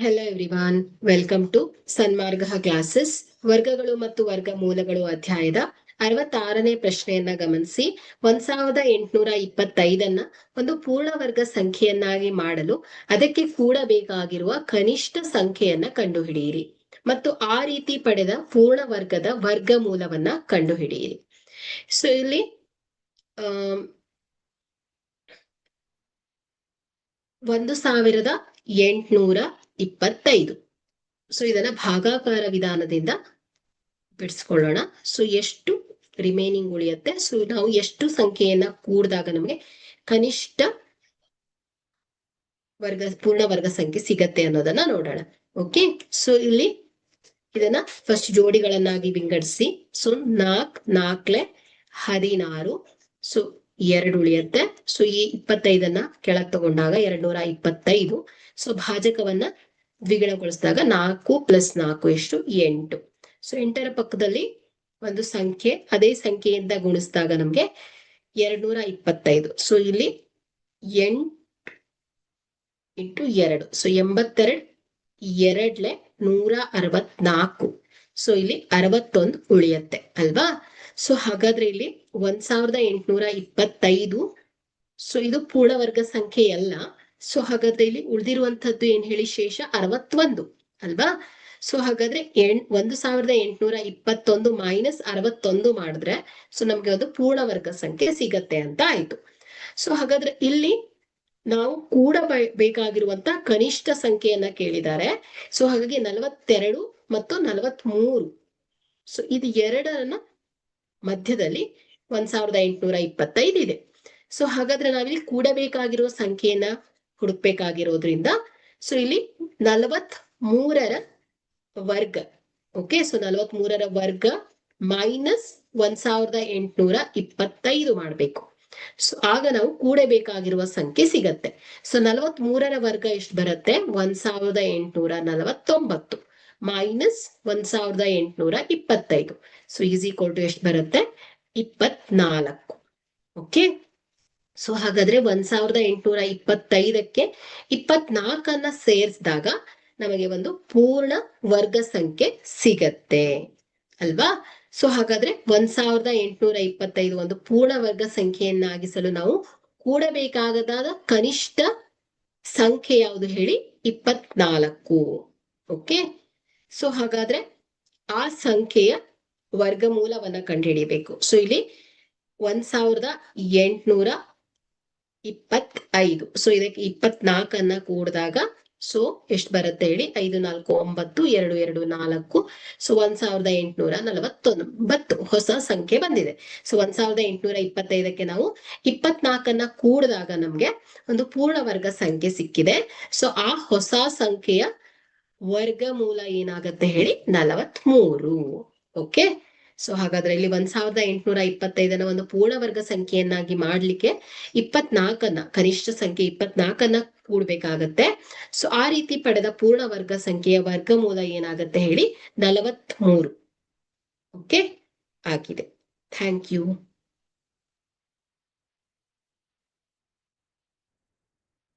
Hello everyone, welcome to Sanmarga classes. ವರ್ಗಗಳು ಮತ್ತು ವರ್ಗಮೂಲಗಳು ಅಧ್ಯಾಯದ 66ನೇ ಪ್ರಶ್ನೆಯನ್ನ ಗಮನಿಸಿ. 1825 ಒಂದು ಪೂರ್ಣವರ್ಗ ಸಂಖ್ಯೆಯನ್ನಾಗಿ ಮಾಡಲು ಅದಕ್ಕೆ ಕೂಡಬೇಕಾಗಿರುವ ಕನಿಷ್ಠ ಸಂಖ್ಯೆಯನ್ನ ಕಂಡುಹಿಡಿಯಿರಿ ಮತ್ತು ಆ ರೀತಿ ಪಡೆದ ಪೂರ್ಣವರ್ಗದ ವರ್ಗಮೂಲವನ್ನ ಕಂಡುಹಿಡಿಯಿರಿ. ಸೊ ಇಲ್ಲಿ 1825. ಸೊ ಇದನ್ನ ಭಾಗಾಕಾರ ವಿಧಾನದಿಂದ ಬಿಡಿಸ್ಕೊಳ್ಳೋಣ. ಸೊ ಎಷ್ಟು ರಿಮೈನಿಂಗ್ ಉಳಿಯುತ್ತೆ, ಸೊ ನಾವು ಎಷ್ಟು ಸಂಖ್ಯೆಯನ್ನ ಕೂಡಿದಾಗ ನಮಗೆ ಕನಿಷ್ಠ ಪೂರ್ಣ ವರ್ಗ ಸಂಖ್ಯೆ ಸಿಗತ್ತೆ ಅನ್ನೋದನ್ನ ನೋಡೋಣ. ಓಕೆ, ಸೊ ಇಲ್ಲಿ ಇದನ್ನ ಫಸ್ಟ್ ಜೋಡಿಗಳನ್ನಾಗಿ ವಿಂಗಡಿಸಿ. ಸೊ 4 16. ಸೊ 2 ಉಳಿಯುತ್ತೆ. ಸೊ ಈ 25 ಕೆಳಗ್ ತಗೊಂಡಾಗ 225. ಸೊ ಭಾಜಕವನ್ನ ದ್ವಿಗುಣಗೊಳಿಸಿದಾಗ 4 + 4 ಎಷ್ಟು 8. ಸೊ 8ರ ಪಕ್ಕದಲ್ಲಿ ಒಂದು ಸಂಖ್ಯೆ, ಅದೇ ಸಂಖ್ಯೆಯಿಂದ ಗುಣಿಸಿದಾಗ ನಮ್ಗೆ 225. ಸೊ ಇಲ್ಲಿ 8 × 2. ಸೊ 82. 2 164. ಸೊ ಇಲ್ಲಿ 61 ಉಳಿಯತ್ತೆ ಅಲ್ವಾ. ಸೊ ಹಾಗಾದ್ರೆ ಇಲ್ಲಿ 1825. ಸೊ ಇದು ಪೂರ್ಣವರ್ಗ ಸಂಖ್ಯೆ ಅಲ್ಲ. ಸೊ ಹಾಗಾದ್ರೆ ಇಲ್ಲಿ ಉಳಿದಿರುವಂತದ್ದು ಏನ್ ಹೇಳಿ, ಶೇಷ 61 ಅಲ್ವಾ. ಸೊ ಹಾಗಾದ್ರೆ 1821 - 61 ಮಾಡಿದ್ರೆ ಸೊ ನಮ್ಗೆ ಒಂದು ಪೂರ್ಣವರ್ಗ ಸಂಖ್ಯೆ ಸಿಗತ್ತೆ ಅಂತ ಆಯ್ತು. ಸೊ ಹಾಗಾದ್ರೆ ಇಲ್ಲಿ ನಾವು ಕೂಡಬೇಕಾಗಿರುವಂತ ಕನಿಷ್ಠ ಸಂಖ್ಯೆಯನ್ನ ಕೇಳಿದ್ದಾರೆ. ಸೊ ಹಾಗಾಗಿ 42 ಮತ್ತು 43. ಸೊ ಇದು 2ರ ಮಧ್ಯದಲ್ಲಿ 1825 ಇದೆ. ಸೊ ಹಾಗಾದ್ರೆ ನಾವಿಲ್ಲಿ ಕೂಡಬೇಕಾಗಿರುವ ಸಂಖ್ಯೆಯನ್ನ ಹುಡುಕ್ಬೇಕಾಗಿರೋದ್ರಿಂದ ಸೊ ಇಲ್ಲಿ 43ರ ವರ್ಗ. ಓಕೆ, ಸೊ 43ರ ವರ್ಗ ಮೈನಸ್ 1825 ಮಾಡ್ಬೇಕು. ಸೊ ಆಗ ನಾವು ಕೂಡಬೇಕಾಗಿರುವ ಸಂಖ್ಯೆ ಸಿಗತ್ತೆ. ಸೊ 43ರ ವರ್ಗ ಎಷ್ಟು ಬರುತ್ತೆ, 1849 minus 1825. So is equal to ಎಷ್ಟು ಬರುತ್ತೆ, 24. ಓಕೆ, ಸೊ ಹಾಗಾದ್ರೆ 1825ಕ್ಕೆ 24 ಸೇರಿಸಿದಾಗ ನಮಗೆ ಒಂದು ಪೂರ್ಣ ವರ್ಗ ಸಂಖ್ಯೆ ಸಿಗತ್ತೆ ಅಲ್ವಾ. ಸೊ ಹಾಗಾದ್ರೆ 1825 ಒಂದು ಪೂರ್ಣ ವರ್ಗ ಸಂಖ್ಯೆಯನ್ನಾಗಿಸಲು ನಾವು ಕೂಡಬೇಕಾಗದಾದ ಕನಿಷ್ಠ ಸಂಖ್ಯೆ ಯಾವುದು ಹೇಳಿ, 24. ಓಕೆ, ಸೊ ಹಾಗಾದ್ರೆ ಆ ಸಂಖ್ಯೆಯ ವರ್ಗಮೂಲವನ್ನ ಕಂಡುಹಿಡಿಯಬೇಕು. ಸೊ ಇಲ್ಲಿ 1825. ಸೊ ಇದಕ್ಕೆ 24 ಕೂಡಿದಾಗ ಸೊ ಎಷ್ಟು ಬರುತ್ತೆ ಹೇಳಿ, 5 4 9 2 2 4. ಸೊ 1849 ಹೊಸ ಸಂಖ್ಯೆ ಬಂದಿದೆ. ಸೊ 1825ಕ್ಕೆ ನಾವು 24 ಕೂಡಿದಾಗ ನಮ್ಗೆ ಒಂದು ಪೂರ್ಣ ವರ್ಗ ಸಂಖ್ಯೆ ಸಿಕ್ಕಿದೆ. ಸೊ ಆ ಹೊಸ ಸಂಖ್ಯೆಯ ವರ್ಗಮೂಲ ಏನಾಗತ್ತೆ ಹೇಳಿ, 43. ಓಕೆ, ಸೊ ಹಾಗಾದ್ರೆ ಇಲ್ಲಿ 1825 ಒಂದು ಪೂರ್ಣ ವರ್ಗ ಸಂಖ್ಯೆಯನ್ನಾಗಿ ಮಾಡ್ಲಿಕ್ಕೆ 24 ಕನಿಷ್ಠ ಸಂಖ್ಯೆ 24 ಕೂಡ್ಬೇಕಾಗತ್ತೆ. ಸೊ ಆ ರೀತಿ ಪಡೆದ ಪೂರ್ಣ ವರ್ಗ ಸಂಖ್ಯೆಯ ವರ್ಗಮೂಲ ಏನಾಗತ್ತೆ ಹೇಳಿ, 43. ಓಕೆ ಆಗಿದೆ. Thank you.